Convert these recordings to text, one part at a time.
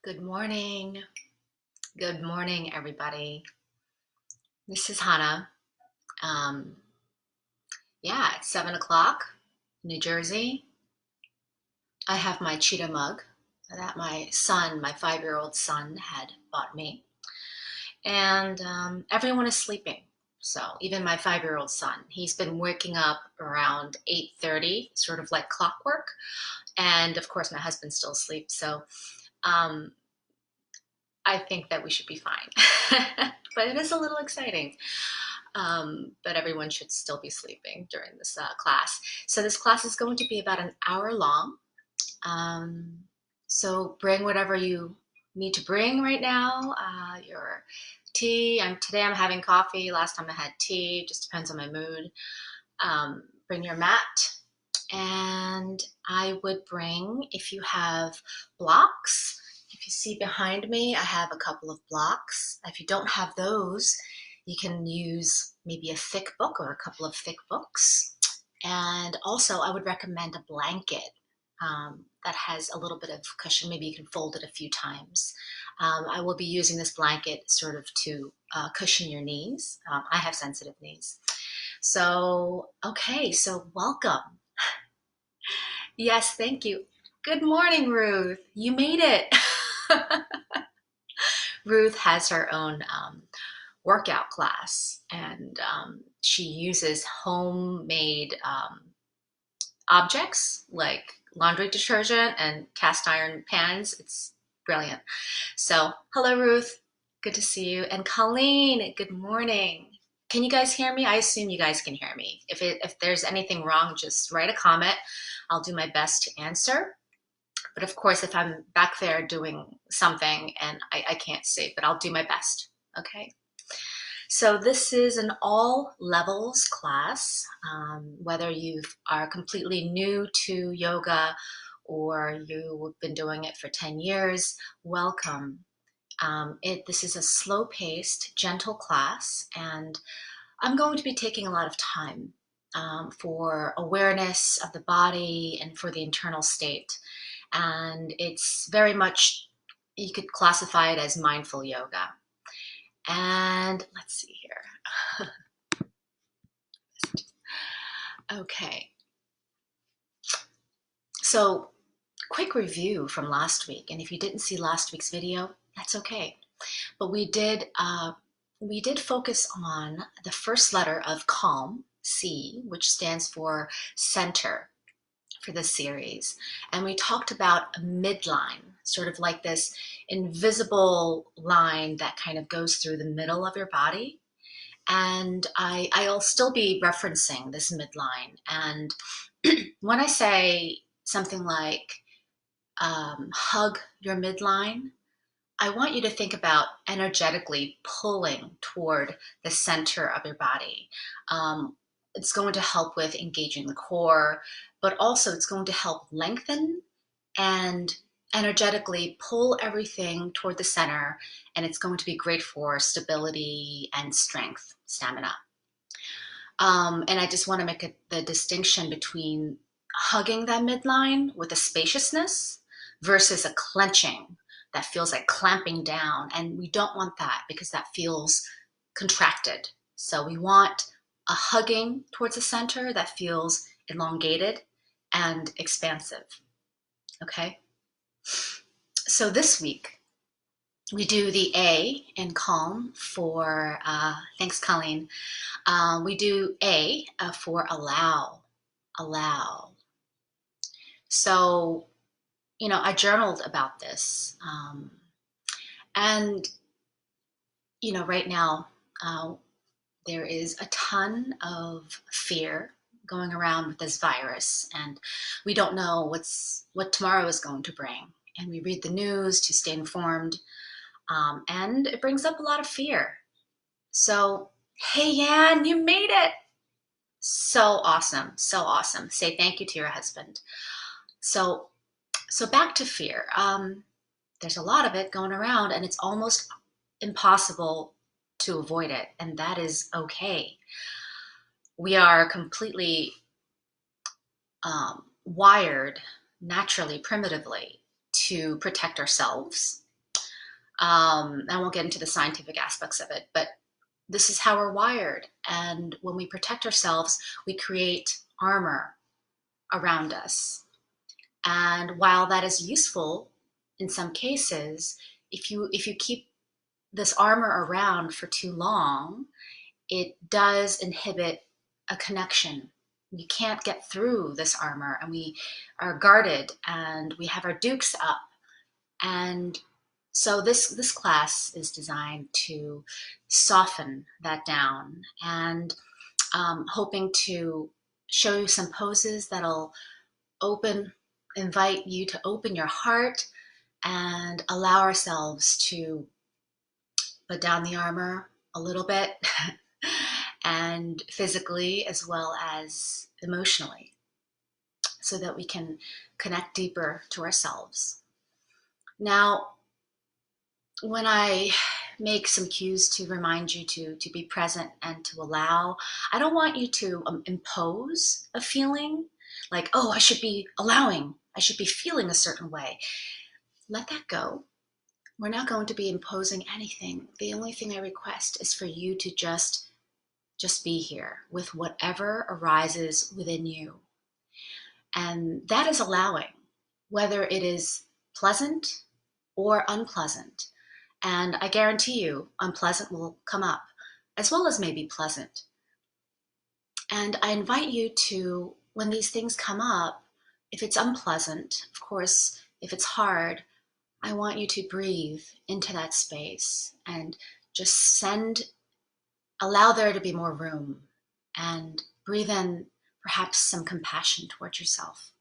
Good morning. Good morning, everybody. This is Hannah. Um, yeah, it's 7 o'clock, New Jersey. I have my cheetah mug that my son, my 5-year-old son, had bought me. And everyone is sleeping. So even my 5-year-old son, he's been waking up around 8:30, sort of like clockwork. And of course, my husband still sleeps. So um, I think that we should be fine. But it is a little exciting. But everyone should still be sleeping during this class. So this class is going to be about an hour long. Um, so bring whatever you need to bring right now. Your tea. Today I'm having coffee. Last time I had tea. Just depends on my mood. Bring your mat. And I would bring, if you have blocks, if you see behind me, I have a couple of blocks. If you don't have those, you can use maybe a thick book or a couple of thick books. And also, I would recommend a blanket that has a little bit of cushion. Maybe you can fold it a few times. I will be using this blanket sort of to cushion your knees. I have sensitive knees. So, okay, so welcome. Yes, thank you. Good morning, Ruth. You made it. Ruth has her own workout class, and she uses homemade objects like laundry detergent and cast iron pans. It's brilliant. So, hello, Ruth. Good to see you. And Colleen, good morning. Can you guys hear me? I assume you guys can hear me. If there's anything wrong, just write a comment. I'll do my best to answer. But of course, if I'm back there doing something and I can't see, but I'll do my best. Okay. So this is an all levels class, whether you are completely new to yoga or you've been doing it for 10 years, welcome. This is a slow-paced, gentle class, and I'm going to be taking a lot of time for awareness of the body and for the internal state. And it's very much, you could classify it as mindful yoga. And let's see here. Okay. So, quick review from last week. And if you didn't see last week's video, that's okay. But we did focus on the first letter of calm, C, which stands for center for this series. And we talked about a midline, sort of like this invisible line that kind of goes through the middle of your body. And I'll still be referencing this midline. And when I say something like hug your midline, I want you to think about energetically pulling toward the center of your body. It's going to help with engaging the core, but also it's going to help lengthen and energetically pull everything toward the center, and it's going to be great for stability and strength, stamina. And I just want to make the distinction between hugging that midline with a spaciousness versus a clenching that feels like clamping down. And we don't want that because that feels contracted. So we want a hugging towards the center that feels elongated and expansive. Okay? So this week, we do the A in calm for, thanks, Colleen. We do A for allow, allow. So, I journaled about this. And, right now, there is a ton of fear going around with this virus, and we don't know what tomorrow is going to bring. And we read the news to stay informed, and it brings up a lot of fear. So, hey, Yan, you made it. So awesome. So awesome. Say thank you to your husband. So, back to fear. There's a lot of it going around, and it's almost impossible to avoid it, and that is okay. We are completely wired naturally, primitively, to protect ourselves I won't get into the scientific aspects of it, but this is how we're wired. And when we protect ourselves, we create armor around us. And while that is useful in some cases, if you keep this armor around for too long, it does inhibit a connection. You can't get through this armor, and we are guarded, and we have our dukes up. And so this class is designed to soften that down, and hoping to show you some poses that'll invite you to open your heart and allow ourselves to put down the armor a little bit and physically as well as emotionally, so that we can connect deeper to ourselves. Now, when I make some cues to remind you to be present and to allow, I don't want you to impose a feeling like, oh, I should be allowing, I should be feeling a certain way. Let that go. We're not going to be imposing anything. The only thing I request is for you to just be here with whatever arises within you. And that is allowing, whether it is pleasant or unpleasant. And I guarantee you, unpleasant will come up, as well as maybe pleasant. And I invite you to, when these things come up, if it's unpleasant, of course, if it's hard, I want you to breathe into that space and just allow there to be more room, and breathe in perhaps some compassion towards yourself.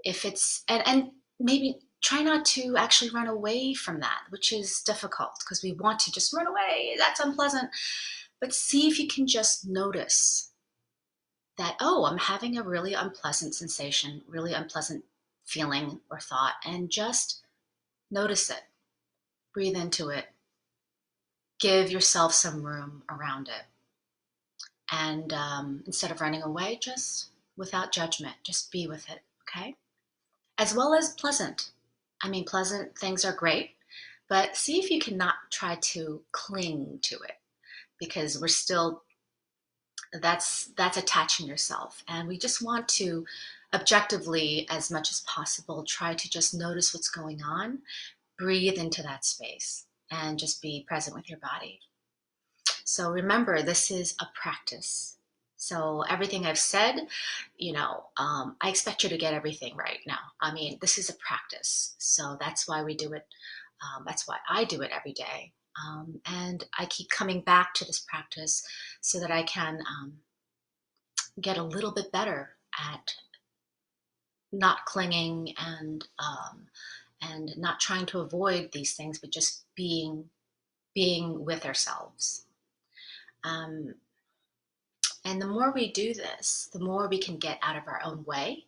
If it's, and maybe try not to actually run away from that, which is difficult because we want to just run away. That's unpleasant. But see if you can just notice that, oh, I'm having a really unpleasant sensation, really unpleasant feeling or thought, and just notice it. Breathe into it. Give yourself some room around it. And instead of running away, just without judgment, just be with it, okay? As well as pleasant. I mean, pleasant things are great, but see if you cannot try to cling to it, because we're still, that's attaching yourself. And we just want to objectively, as much as possible, try to just notice what's going on, breathe into that space, and just be present with your body. So remember, this is a practice. So everything I've said, I expect you to get everything right now. I mean, this is a practice. So that's why we do it. That's why I do it every day. And I keep coming back to this practice so that I can get a little bit better at not clinging and not trying to avoid these things, but just being with ourselves. And the more we do this, the more we can get out of our own way.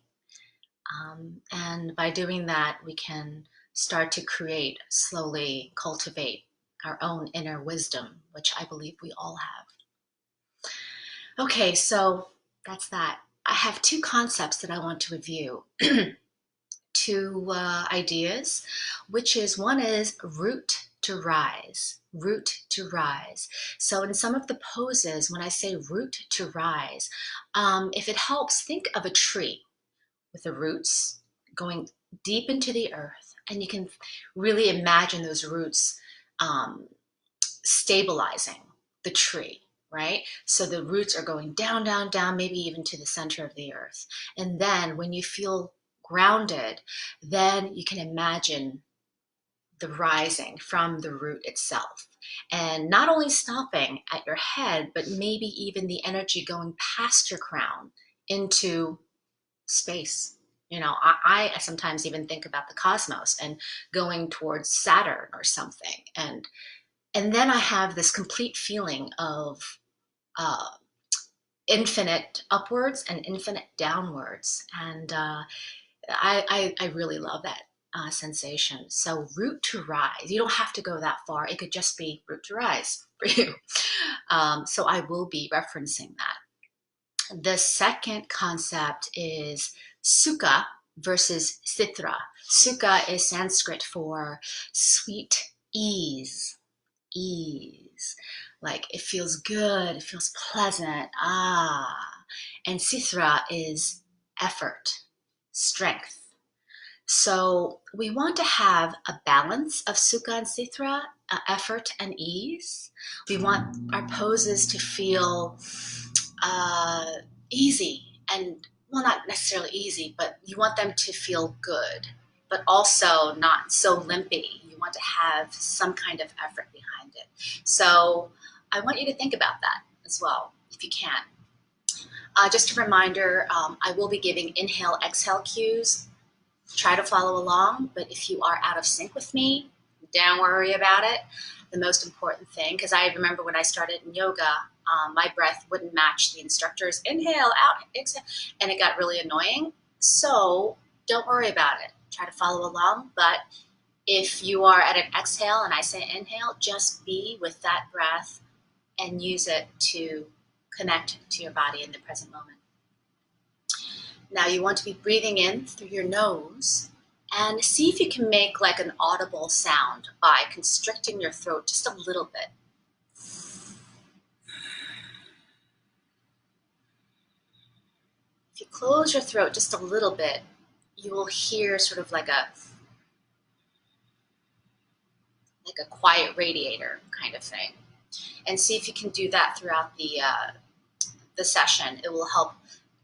And by doing that, we can start to slowly cultivate our own inner wisdom, which I believe we all have. Okay, so that's that. I have two concepts that I want to review. Two ideas, which is, one is root to rise, root to rise. So in some of the poses, when I say root to rise, if it helps, think of a tree with the roots going deep into the earth, and you can really imagine those roots stabilizing the tree, right? So the roots are going down, down, down, maybe even to the center of the earth. And then when you feel grounded, then you can imagine the rising from the root itself. And not only stopping at your head, but maybe even the energy going past your crown into space. I sometimes even think about the cosmos and going towards Saturn or something. And then I have this complete feeling of infinite upwards and infinite downwards. And I really love that sensation. So root to rise. You don't have to go that far. It could just be root to rise for you. So I will be referencing that. The second concept is sukha versus sithra. Sukha is Sanskrit for sweet ease, ease. Like it feels good, it feels pleasant. Ah. And Sithra is effort, strength. So we want to have a balance of Sukha and Sithra, effort and ease. We want our poses to feel uh, easy and, well, not necessarily easy, but you want them to feel good, but also not so limpy. You want to have some kind of effort behind it. So I want you to think about that as well, if you can. Just a reminder, I will be giving inhale, exhale cues. Try to follow along, but if you are out of sync with me, don't worry about it. The most important thing, because I remember when I started in yoga, my breath wouldn't match the instructor's inhale, out, exhale, and it got really annoying. So don't worry about it. Try to follow along, but if you are at an exhale and I say inhale, just be with that breath and use it to connect to your body in the present moment. Now you want to be breathing in through your nose and see if you can make like an audible sound by constricting your throat just a little bit. If you close your throat just a little bit, you will hear sort of like a quiet radiator kind of thing. And see if you can do that throughout the session. It will help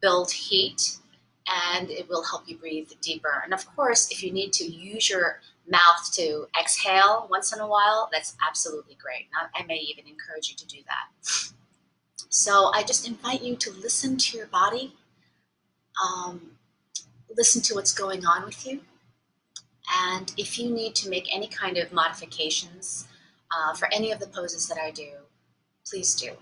build heat and it will help you breathe deeper. And of course, if you need to use your mouth to exhale once in a while, that's absolutely great. I may even encourage you to do that. So I just invite you to listen to your body, listen to what's going on with you. And if you need to make any kind of modifications for any of the poses that I do, please do.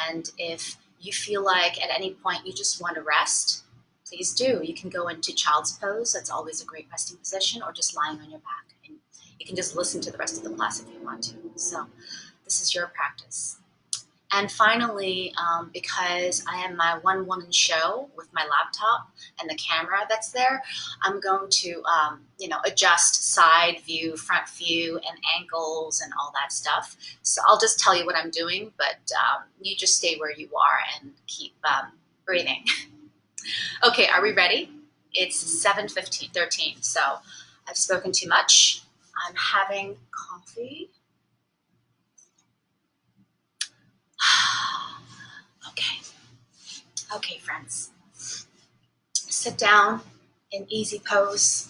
And if you feel like at any point you just want to rest, please do. You can go into child's pose. That's always a great resting position, or just lying on your back. And you can just listen to the rest of the class if you want to. So this is your practice. And finally, because I am my one-woman show with my laptop and the camera that's there, I'm going to, adjust side view, front view, and angles and all that stuff. So I'll just tell you what I'm doing, but you just stay where you are and keep breathing. Okay, are we ready? It's 7:13, so I've spoken too much. I'm having coffee. Okay, friends. Sit down in easy pose,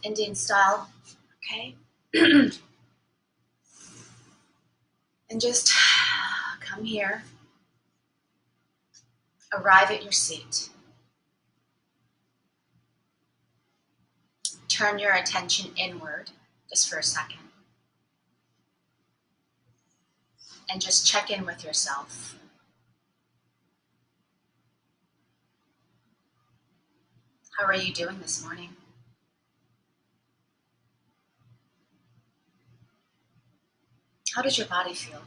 Indian style, okay? And just come here. Arrive at your seat. Turn your attention inward just for a second. And just check in with yourself. How are you doing this morning? How does your body feel?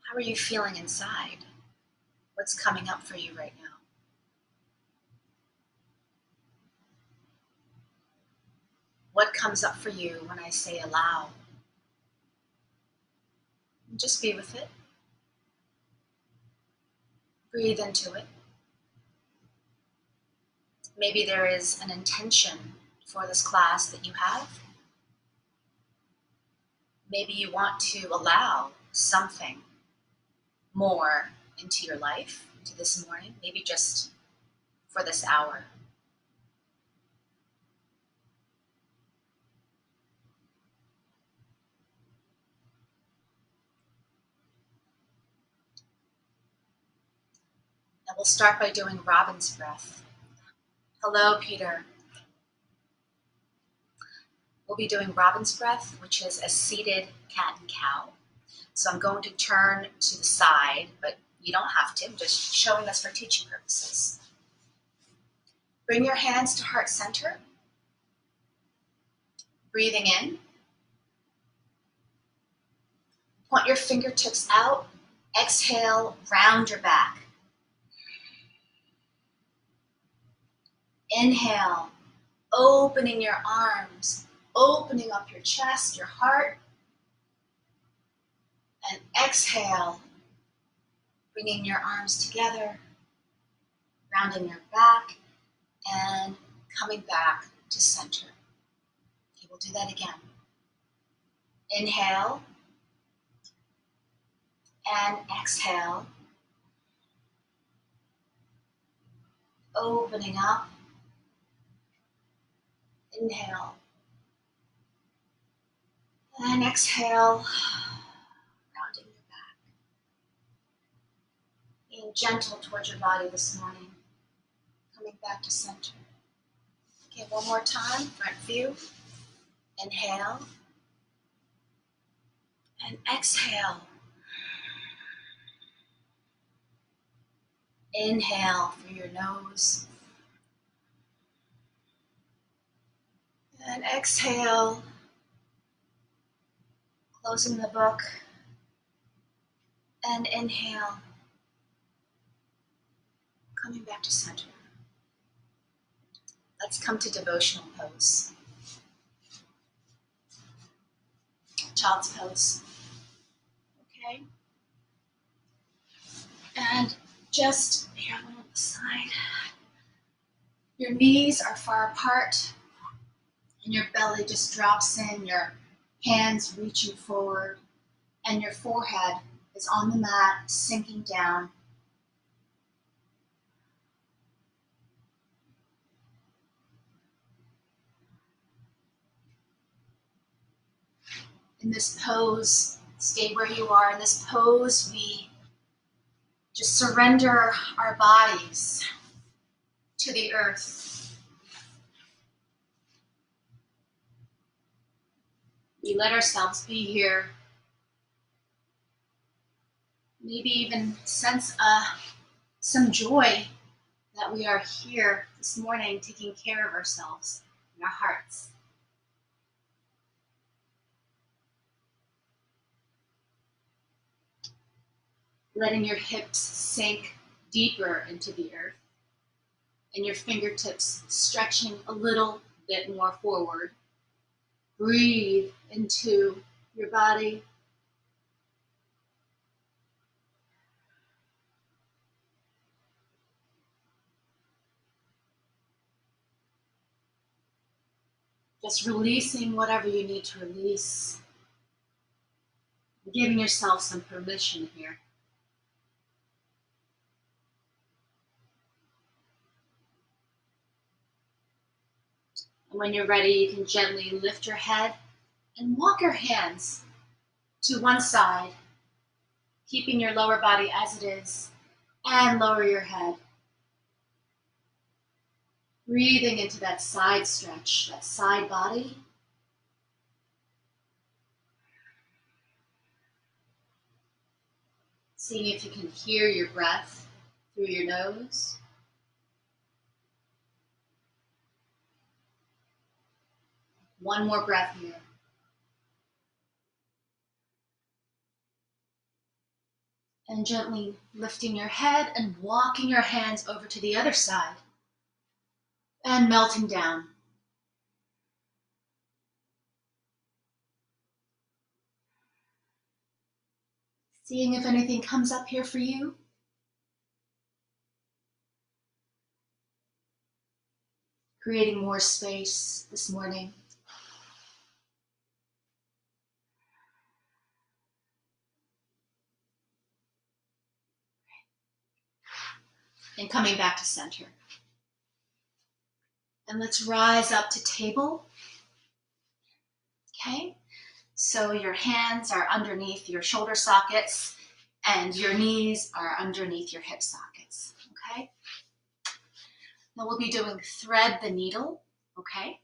How are you feeling inside? What's coming up for you right now? What comes up for you when I say allow? Just be with it. Breathe into it. Maybe there is an intention for this class that you have. Maybe you want to allow something more into your life, into this morning, maybe just for this hour. And we'll start by doing Robin's breath. Hello, Peter. We'll be doing Robin's breath, which is a seated cat and cow. So I'm going to turn to the side, but you don't have to. I'm just showing us for teaching purposes. Bring your hands to heart center. Breathing in. Point your fingertips out. Exhale, round your back. Inhale, opening your arms, opening up your chest, your heart. And exhale, bringing your arms together, rounding your back, and coming back to center. Okay, we'll do that again. Inhale, and exhale, opening up. Inhale, and exhale, rounding your back. Being gentle towards your body this morning, coming back to center. Okay, one more time, front view. Inhale, and exhale. Inhale through your nose. And exhale, closing the book. And inhale, coming back to center. Let's come to devotional pose. Child's pose. Okay? And just here on the side. Your knees are far apart, and your belly just drops in, your hands reaching forward, and your forehead is on the mat, sinking down. In this pose, stay where you are. In this pose, we just surrender our bodies to the earth. We let ourselves be here. Maybe even sense some joy that we are here this morning taking care of ourselves and our hearts. Letting your hips sink deeper into the earth and your fingertips stretching a little bit more forward. Breathe into your body. Just releasing whatever you need to release. Giving yourself some permission here. And when you're ready, you can gently lift your head and walk your hands to one side, keeping your lower body as it is, and lower your head. Breathing into that side stretch, that side body. Seeing if you can hear your breath through your nose. One more breath here. And gently lifting your head and walking your hands over to the other side. And melting down. Seeing if anything comes up here for you. Creating more space this morning. And coming back to center. And let's rise up to table. Okay? So your hands are underneath your shoulder sockets and your knees are underneath your hip sockets. Okay? Now we'll be doing thread the needle. Okay?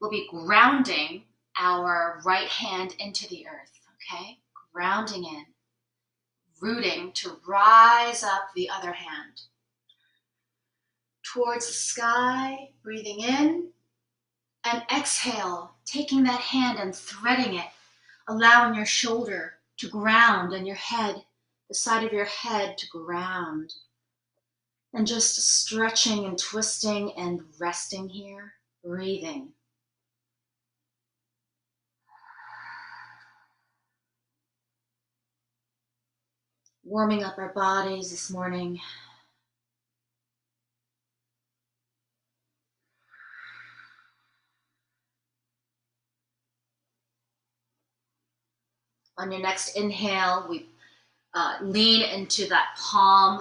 We'll be grounding our right hand into the earth. Okay? Grounding in. Rooting to rise up the other hand. Towards the sky, breathing in, and exhale, taking that hand and threading it, allowing your shoulder to ground and your head, the side of your head to ground. And just stretching and twisting and resting here, breathing. Warming up our bodies this morning. On your next inhale, we lean into that palm,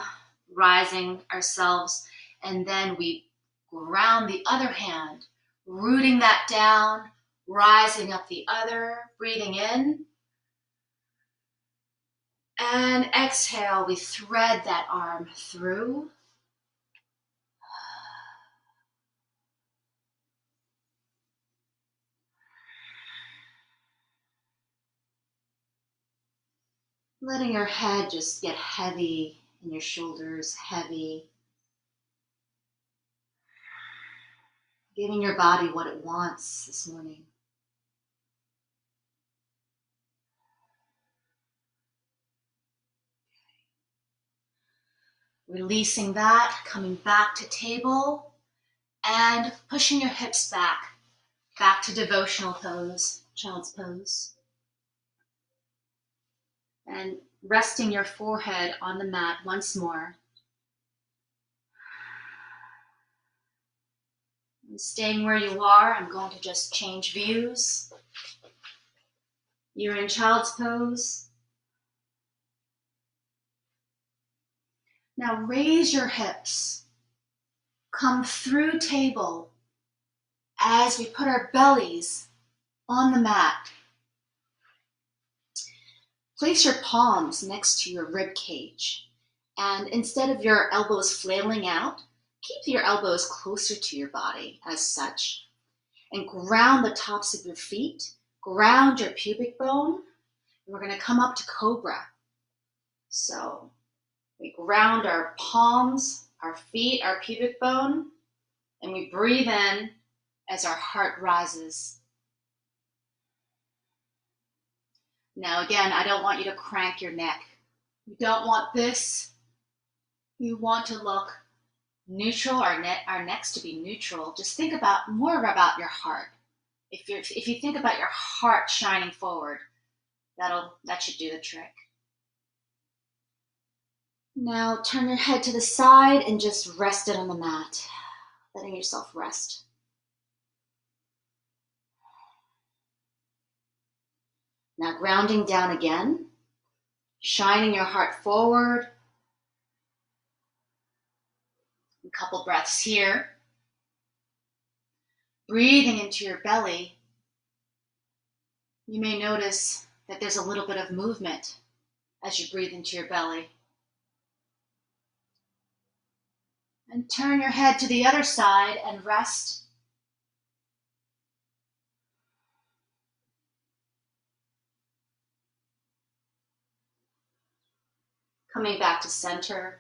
rising ourselves, and then we ground the other hand, rooting that down, rising up the other, breathing in. And exhale, we thread that arm through. Letting your head just get heavy and your shoulders heavy. Giving your body what it wants this morning. Releasing that, coming back to table and pushing your hips back to devotional pose, child's pose. And resting your forehead on the mat once more. And staying where you are, I'm going to just change views. You're in child's pose. Now raise your hips. Come through table as we put our bellies on the mat. Place your palms next to your rib cage. And instead of your elbows flailing out, keep your elbows closer to your body as such. And ground the tops of your feet. Ground your pubic bone. And we're going to come up to cobra. So we ground our palms, our feet, our pubic bone, and we breathe in as our heart rises. Now again, I don't want you to crank your neck. You don't want this. You want to look neutral, our necks to be neutral. Just think more about your heart. If you think about your heart shining forward, that should do the trick. Now turn your head to the side and just rest it on the mat, letting yourself rest. Now grounding down again, shining your heart forward. A couple breaths here. Breathing into your belly. You may notice that there's a little bit of movement as you breathe into your belly. And turn your head to the other side and rest. Coming back to center.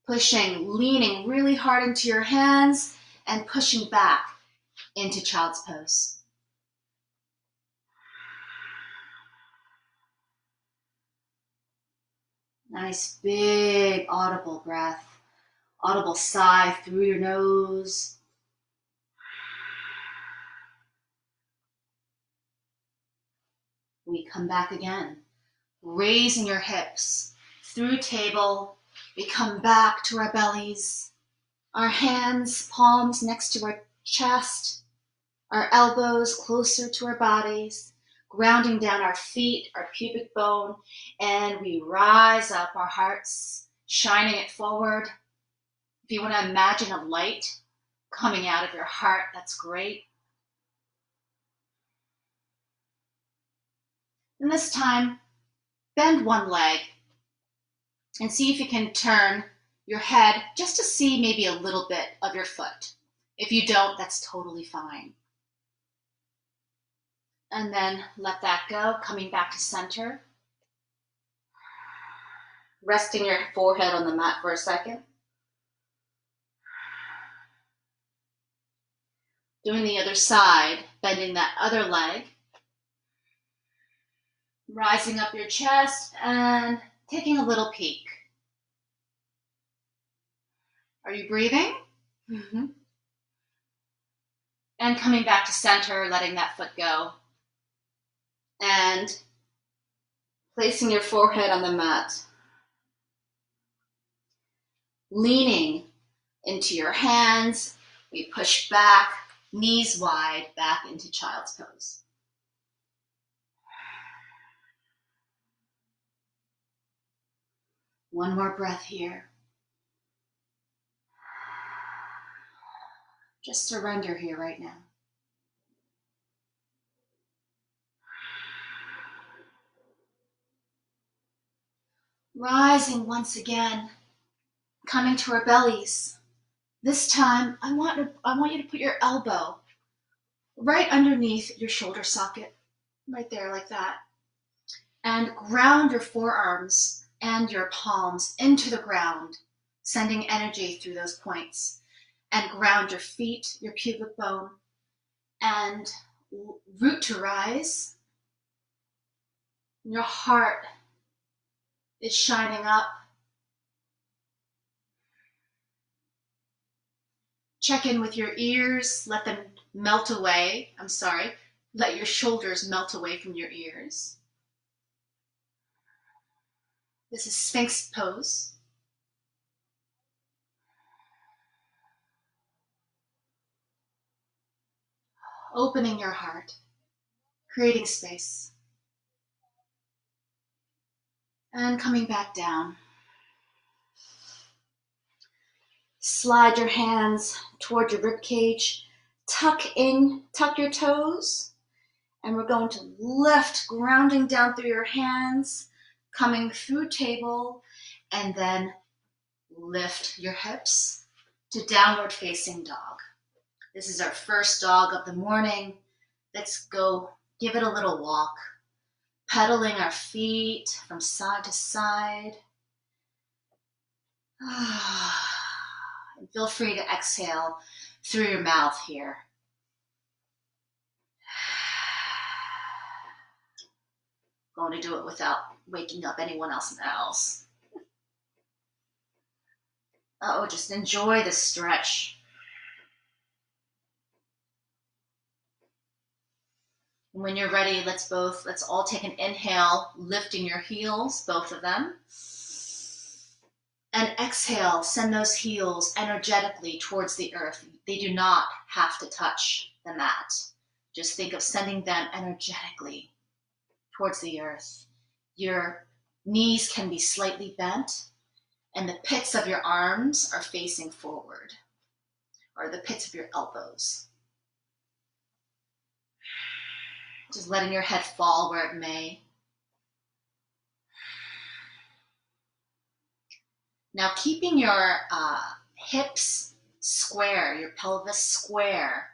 Pushing, leaning really hard into your hands and pushing back into child's pose. Nice big audible breath. Audible sigh through your nose. We come back again, raising your hips through table. We come back to our bellies, our hands, palms next to our chest, our elbows closer to our bodies, grounding down our feet, our pubic bone, and we rise up, our hearts shining it forward. If you want to imagine a light coming out of your heart, that's great. And this time, bend one leg and see if you can turn your head just to see maybe a little bit of your foot. If you don't, that's totally fine. And then let that go, coming back to center. Resting your forehead on the mat for a second. Doing the other side, bending that other leg. Rising up your chest and taking a little peek. Are you breathing? Mm-hmm. And coming back to center, letting that foot go. And placing your forehead on the mat. Leaning into your hands, we push back, knees wide, back into child's pose. One more breath here. Just surrender here right now. Rising once again, coming to our bellies. This time, I want you to put your elbow right underneath your shoulder socket, right there like that. And ground your forearms and your palms into the ground, sending energy through those points. And ground your feet, your pubic bone, and root to rise. Your heart is shining up. Check in with your ears, let them melt away. Let your shoulders melt away from your ears. This is Sphinx pose. Opening your heart, creating space. And coming back down. Slide your hands toward your rib cage. Tuck your toes. And we're going to lift, grounding down through your hands, coming through table, and then lift your hips to downward facing dog. This is our first dog of the morning. Let's go give it a little walk, pedaling our feet from side to side. And feel free to exhale through your mouth here. Going to do it without waking up anyone else. Just enjoy the stretch. And when you're ready, let's all take an inhale, lifting your heels, both of them. And exhale, send those heels energetically towards the earth. They do not have to touch the mat. Just think of sending them energetically towards the earth. Your knees can be slightly bent, and the pits of your arms are facing forward, or the pits of your elbows. Just letting your head fall where it may. Now keeping your hips square, your pelvis square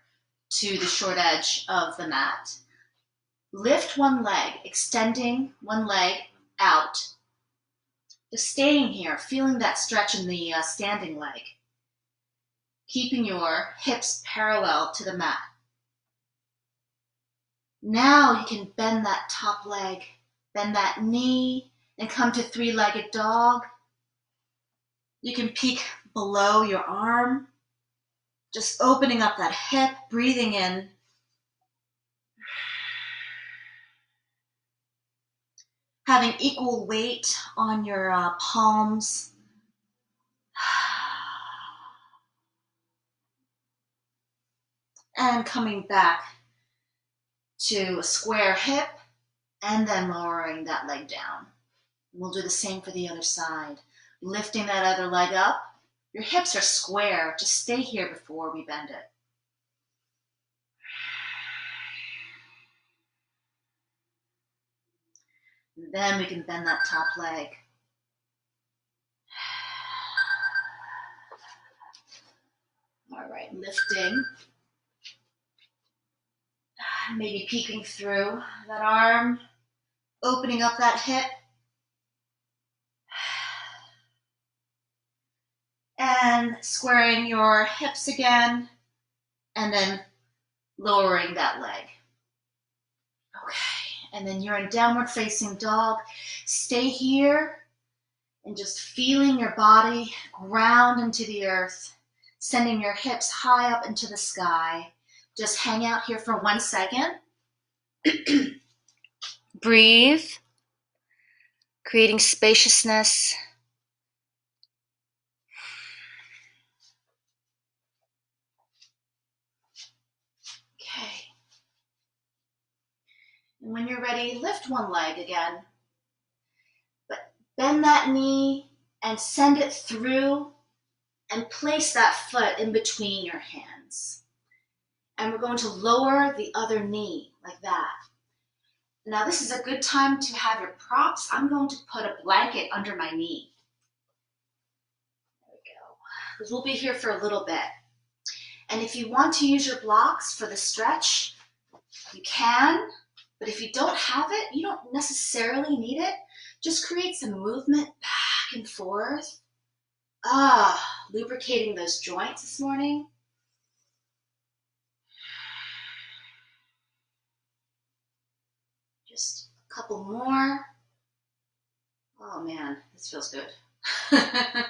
to the short edge of the mat. Lift one leg, extending one leg out. Just staying here, feeling that stretch in the standing leg. Keeping your hips parallel to the mat. Now you can bend that top leg, bend that knee, and come to three-legged dog. You can peek below your arm, just opening up that hip, breathing in. Having equal weight on your palms. And coming back to a square hip, and then lowering that leg down. We'll do the same for the other side. Lifting that other leg up. Your hips are square. Just stay here before we bend it. And then we can bend that top leg. All right, lifting. Maybe peeking through that arm, opening up that hip. And squaring your hips again, and then lowering that leg. Okay, and then you're in downward facing dog. Stay here And just feeling your body ground into the earth, sending your hips high up into the sky. Just hang out here for 1 second. Breathe, creating spaciousness. Okay. And when you're ready, lift one leg again. But bend that knee and send it through and place that foot in between your hands. And we're going to lower the other knee like that. Now this is a good time to have your props. I'm going to put a blanket under my knee. There we go. Because we'll be here for a little bit. And if you want to use your blocks for the stretch, you can. But if you don't have it, you don't necessarily need it. Just create some movement back and forth. Lubricating those joints this morning. Just a couple more. Oh man, this feels good. Okay.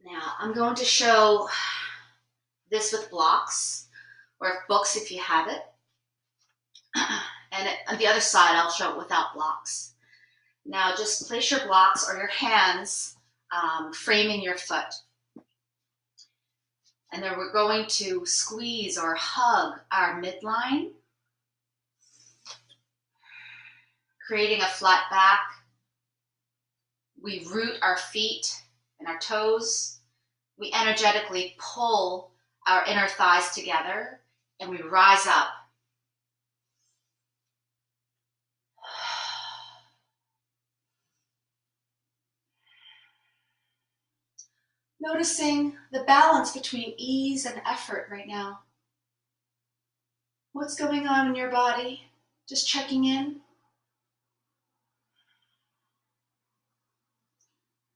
Now I'm going to show this with blocks, or books if you have it. And on the other side, I'll show it without blocks. Now just place your blocks or your hands framing your foot. And then we're going to squeeze or hug our midline, creating a flat back. We root our feet and our toes. We energetically pull our inner thighs together and we rise up. Noticing the balance between ease and effort right now. What's going on in your body? Just checking in.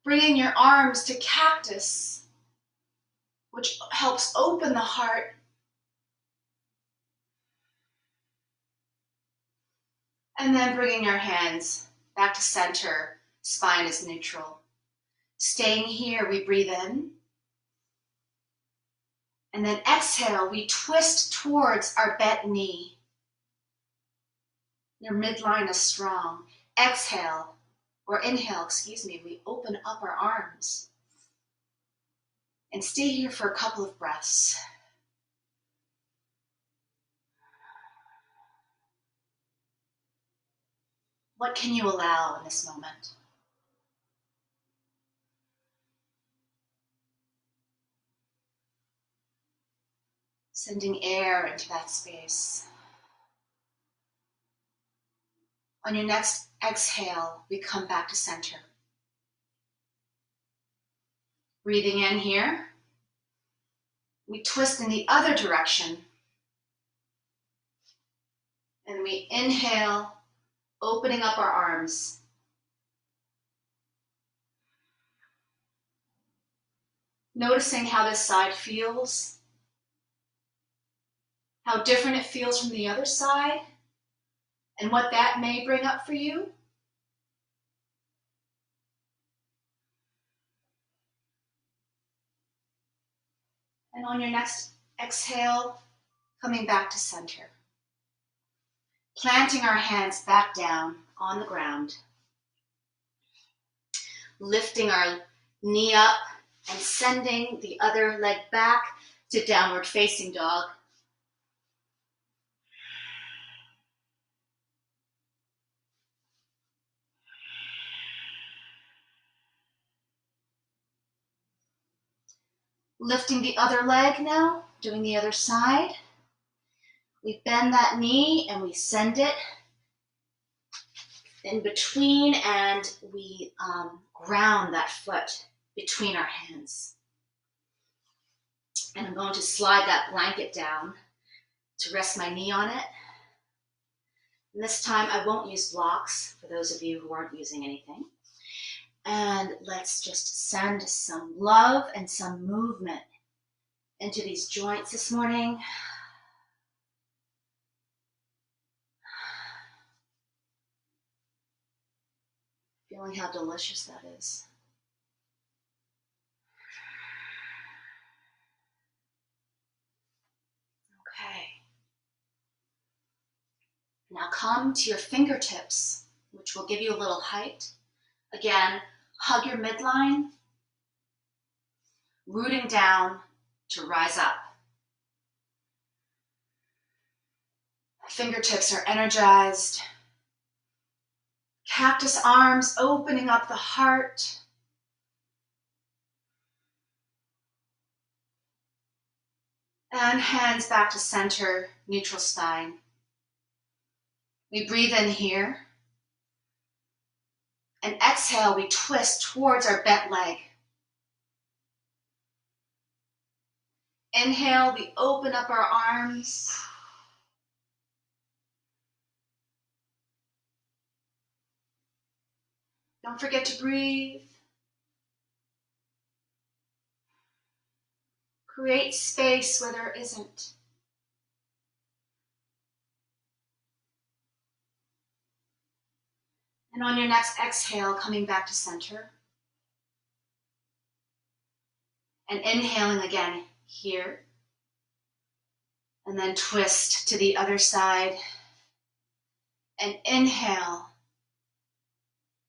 Bringing your arms to cactus, which helps open the heart. And then bringing your hands back to center, spine is neutral. Staying here, we breathe in. And then exhale, we twist towards our bent knee. Your midline is strong. Exhale, or inhale, we open up our arms. And stay here for a couple of breaths. What can you allow in this moment? Sending air into that space. On your next exhale, we come back to center. Breathing in here. We twist in the other direction. And we inhale, opening up our arms. Noticing how this side feels. How different it feels from the other side. And what that may bring up for you. And on your next exhale, coming back to center. Planting our hands back down on the ground. Lifting our knee up and sending the other leg back to downward facing dog. Lifting the other leg now, doing the other side. We bend that knee and we send it in between and we ground that foot between our hands. And I'm going to slide that blanket down to rest my knee on it. And this time I won't use blocks for those of you who aren't using anything. And let's just send some love and some movement into these joints this morning. Feeling how delicious that is. Okay. Now come to your fingertips, which will give you a little height. Again, hug your midline, rooting down to rise up. Fingertips are energized. Cactus arms opening up the heart. And hands back to center, neutral spine. We breathe in here. And exhale, we twist towards our bent leg. Inhale, we open up our arms. Don't forget to breathe. Create space where there isn't. And on your next exhale, coming back to center. And inhaling again here. And then twist to the other side. And inhale,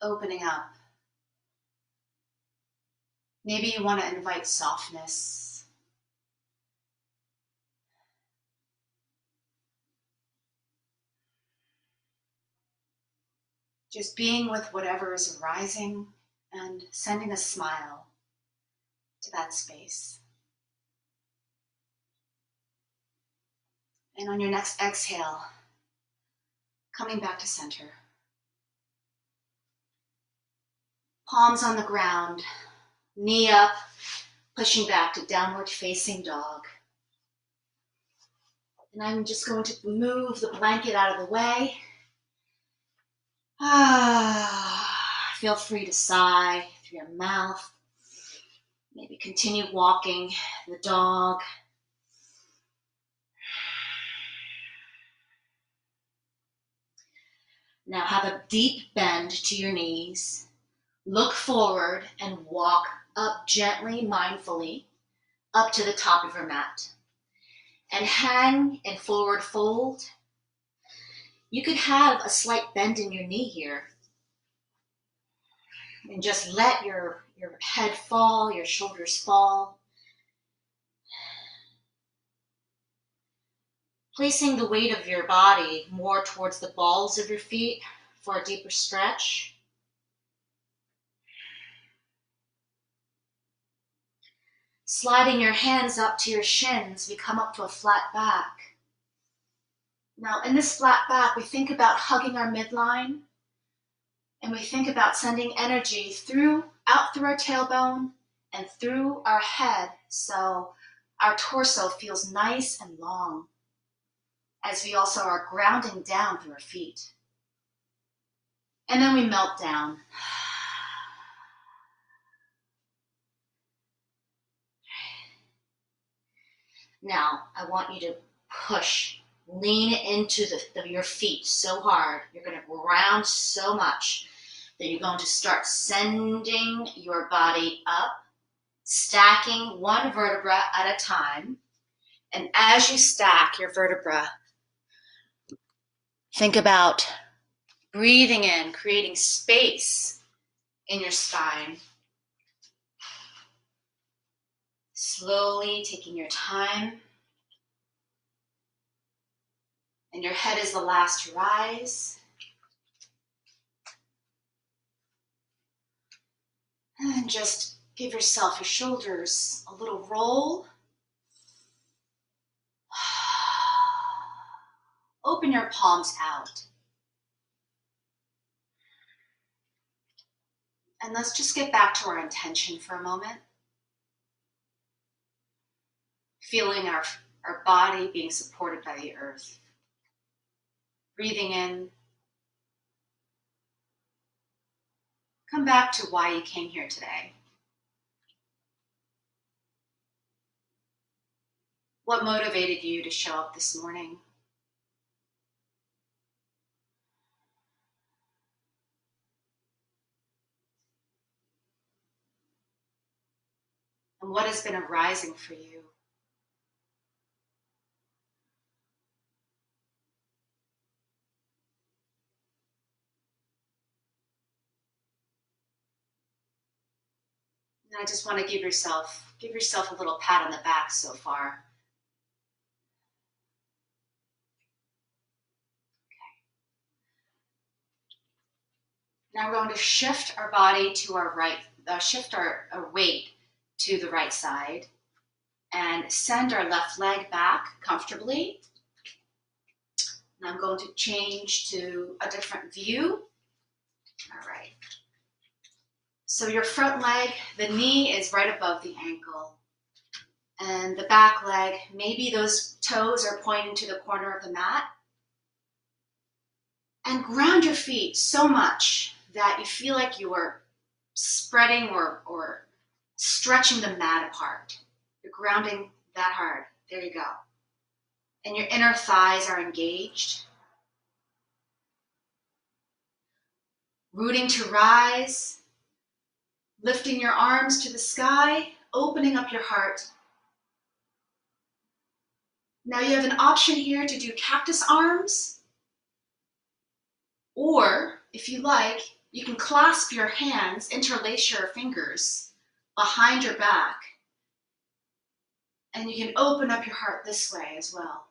opening up. Maybe you want to invite softness. Just being with whatever is arising and sending a smile to that space. And on your next exhale, coming back to center. Palms on the ground, knee up, pushing back to downward facing dog. And I'm just going to move the blanket out of the way. Feel free to sigh through your mouth. Maybe continue walking the dog. Now have a deep bend to your knees. Look forward and walk up gently, mindfully, up to the top of your mat. And hang in forward fold. You could have a slight bend in your knee here. And just let your head fall, your shoulders fall. Placing the weight of your body more towards the balls of your feet for a deeper stretch. Sliding your hands up to your shins, we come up to a flat back. Now in this flat back, we think about hugging our midline, and we think about sending energy out through our tailbone and through our head, so our torso feels nice and long, as we also are grounding down through our feet. And then we melt down. Now, I want you to push, lean into your feet so hard. You're going to ground so much that you're going to start sending your body up, stacking one vertebra at a time. And as you stack your vertebra, think about breathing in, creating space in your spine. Slowly taking your time. And your head is the last to rise. And just give yourself your shoulders a little roll. Open your palms out. And let's just get back to our intention for a moment. Feeling our body being supported by the earth. Breathing in. Come back to why you came here today. What motivated you to show up this morning? and what has been arising for you. And I just want to give yourself a little pat on the back so far. Now we're going to shift our body to our right, shift our weight to the right side and send our left leg back comfortably. And I'm going to change to a different view. All right. So your front leg, the knee is right above the ankle. And the back leg, maybe those toes are pointing to the corner of the mat. And ground your feet so much that you feel like you are spreading or stretching the mat apart. You're grounding that hard. There you go. And your inner thighs are engaged. Rooting to rise, lifting your arms to the sky, opening up your heart. Now you have an option here to do cactus arms, or if you like, you can clasp your hands, interlace your fingers behind your back, and you can open up your heart this way as well.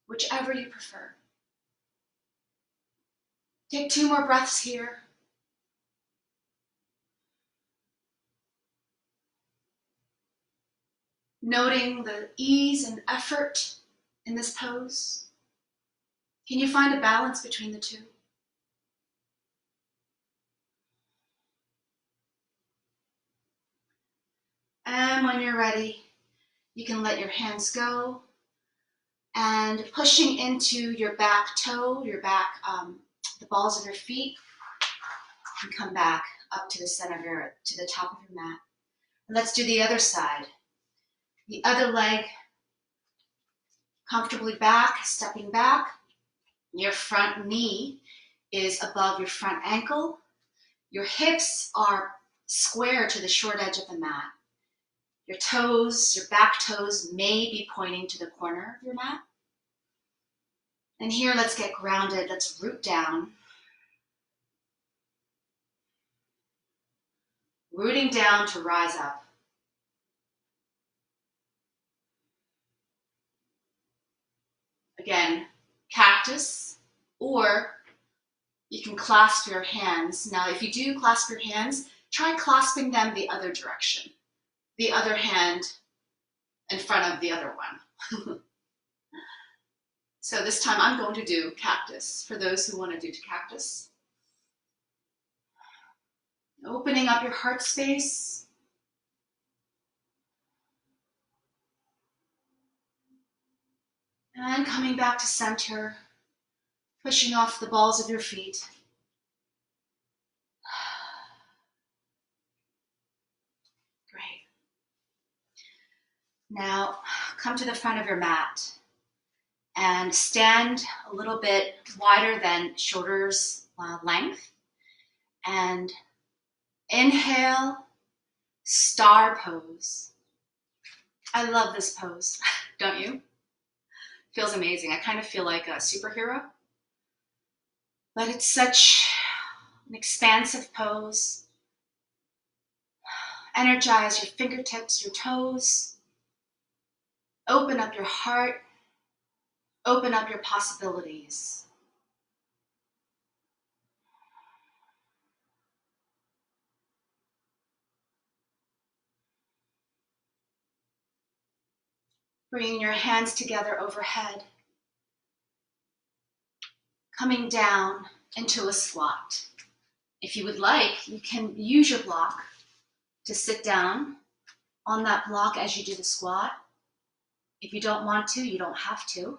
Whichever you prefer. Take 2 more breaths here. Noting the ease and effort in this pose. Can you find a balance between the two? And when you're ready, you can let your hands go and pushing into your back toe, the balls of your feet, and come back up to the center to the top of your mat. And let's do the other side. The other leg comfortably back, stepping back. Your front knee is above your front ankle. Your hips are square to the short edge of the mat. Your toes, your back toes may be pointing to the corner of your mat. And here, let's get grounded. Let's root down. Rooting down to rise up. Again, cactus, or you can clasp your hands. Now, if you do clasp your hands, try clasping them the other direction. The other hand in front of the other one. So this time I'm going to do cactus for those who want to do cactus. Opening up your heart space. And coming back to center, pushing off the balls of your feet. Great. Now, come to the front of your mat and stand a little bit wider than shoulders length. And inhale, star pose. I love this pose, don't you? Feels amazing. I kind of feel like a superhero. But it's such an expansive pose. Energize your fingertips, your toes. Open up your heart. Open up your possibilities. Bringing your hands together overhead. Coming down into a squat. If you would like, you can use your block to sit down on that block as you do the squat. If you don't want to, you don't have to.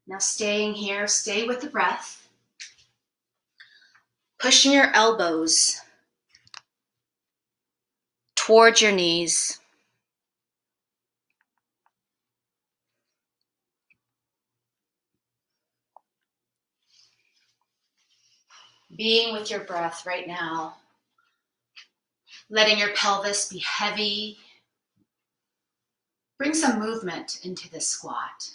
Now staying here, stay with the breath. Pushing your elbows towards your knees. Being with your breath right now, letting your pelvis be heavy. Bring some movement into this squat.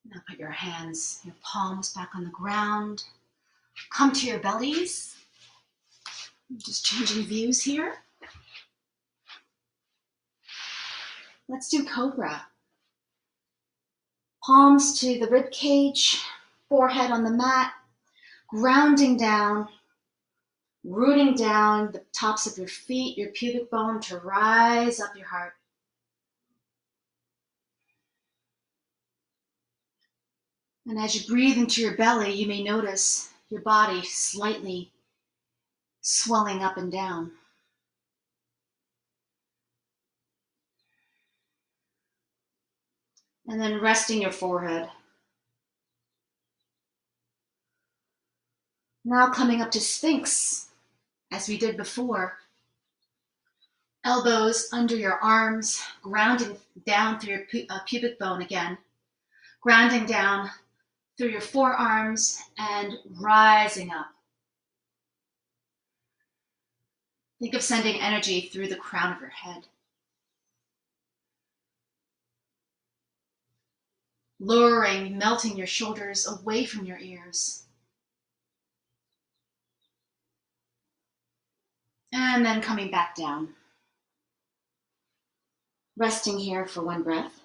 Now put your hands, your palms back on the ground. Come to your bellies. I'm just changing views here. Let's do cobra. Palms to the rib cage, forehead on the mat, grounding down, rooting down the tops of your feet, your pubic bone to rise up your heart. And as you breathe into your belly, you may notice your body slightly swelling up and down. And then resting your forehead. Now coming up to Sphinx, as we did before. Elbows under your arms, grounding down through your pubic bone again. Grounding down through your forearms and rising up. Think of sending energy through the crown of your head. Lowering, melting your shoulders away from your ears. And then coming back down. Resting here for one breath.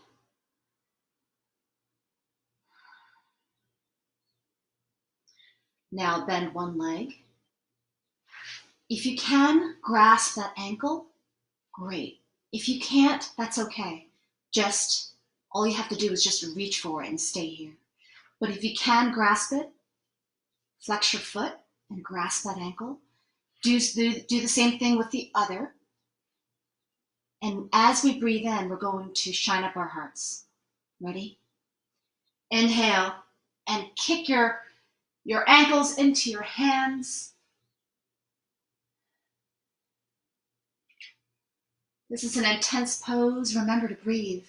Now bend one leg. If you can grasp that ankle, great. If you can't, that's okay. Just all you have to do is just reach for it and stay here. But if you can grasp it, flex your foot and grasp that ankle. Do the same thing with the other. And as we breathe in, we're going to shine up our hearts. Ready? Inhale and kick your ankles into your hands. This is an intense pose. Remember to breathe.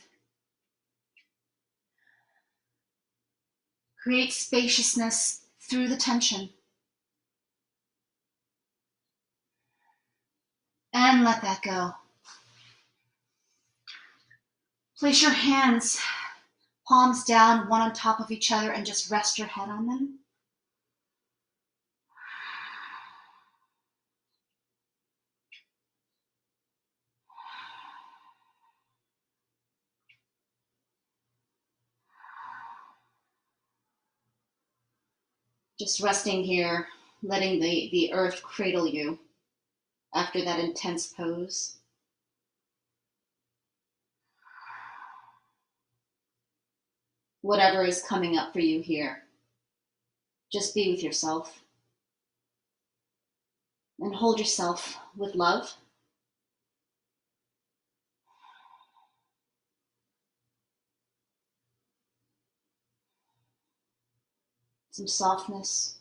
Create spaciousness through the tension. And let that go. Place your hands, palms down, one on top of each other, and just rest your head on them. Just resting here, letting the earth cradle you after that intense pose. Whatever is coming up for you here, just be with yourself and hold yourself with love. Some softness.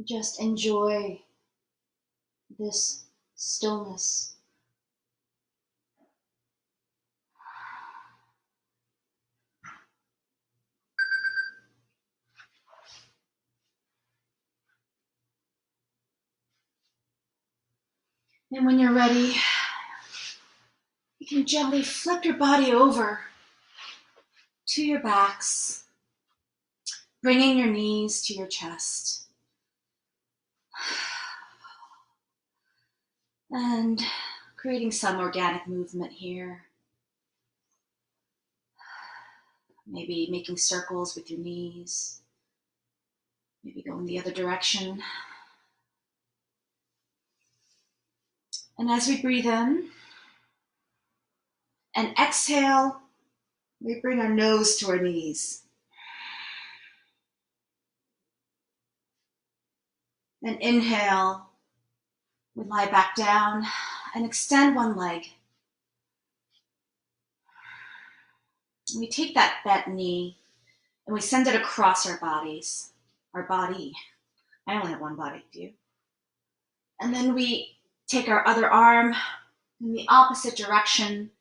Just enjoy this stillness. And when you're ready, you can gently flip your body over to your backs, bringing your knees to your chest. And creating some organic movement here. Maybe making circles with your knees. Maybe going the other direction. And as we breathe in, And exhale, we bring our nose to our knees. And inhale, we lie back down and extend one leg. And we take that bent knee and we send it across our bodies. Our body. I only have one body, do you? And then we take our other arm in the opposite direction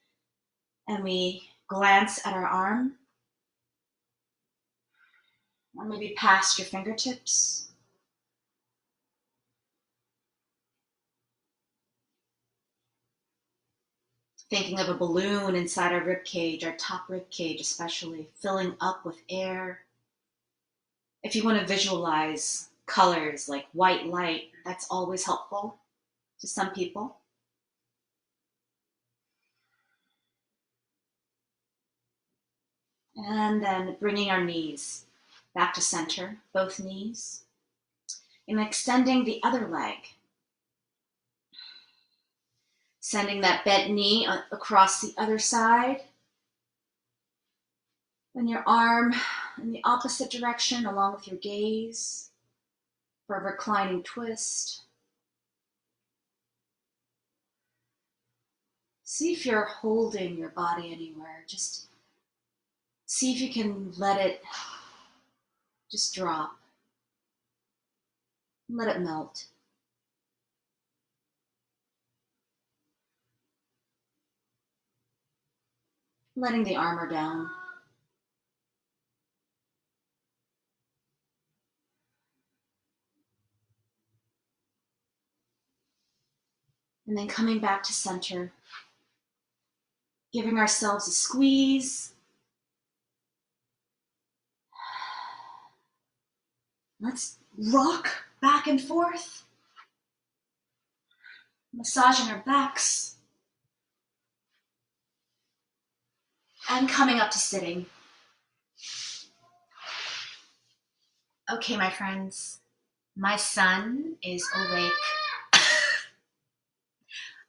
and we glance at our arm. Or maybe past your fingertips. Thinking of a balloon inside our rib cage, our top rib cage especially, filling up with air. If you want to visualize colors like white light, that's always helpful to some people. And then bringing our knees back to center, both knees, and extending the other leg. Sending that bent knee across the other side. And your arm in the opposite direction along with your gaze for a reclining twist. See if you're holding your body anywhere. Just see if you can let it just drop. Let it melt. Letting the armor down. And then coming back to center. Giving ourselves a squeeze. Let's rock back and forth. Massaging our backs. And coming up to sitting. Okay, my friends, my son is awake.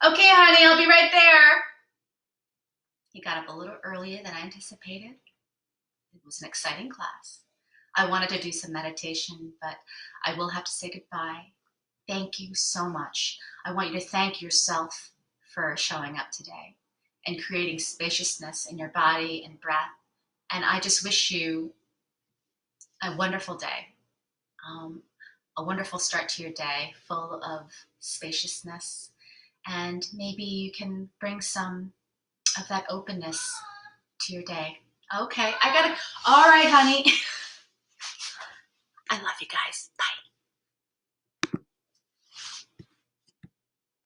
Okay, honey, I'll be right there. He got up a little earlier than I anticipated. It was an exciting class. I wanted to do some meditation, but I will have to say goodbye. Thank you so much. I want you to thank yourself for showing up today and creating spaciousness in your body and breath. And I just wish you a wonderful day, a wonderful start to your day full of spaciousness. And maybe you can bring some of that openness to your day. Okay, I gotta, all right, honey. I love you guys. Bye.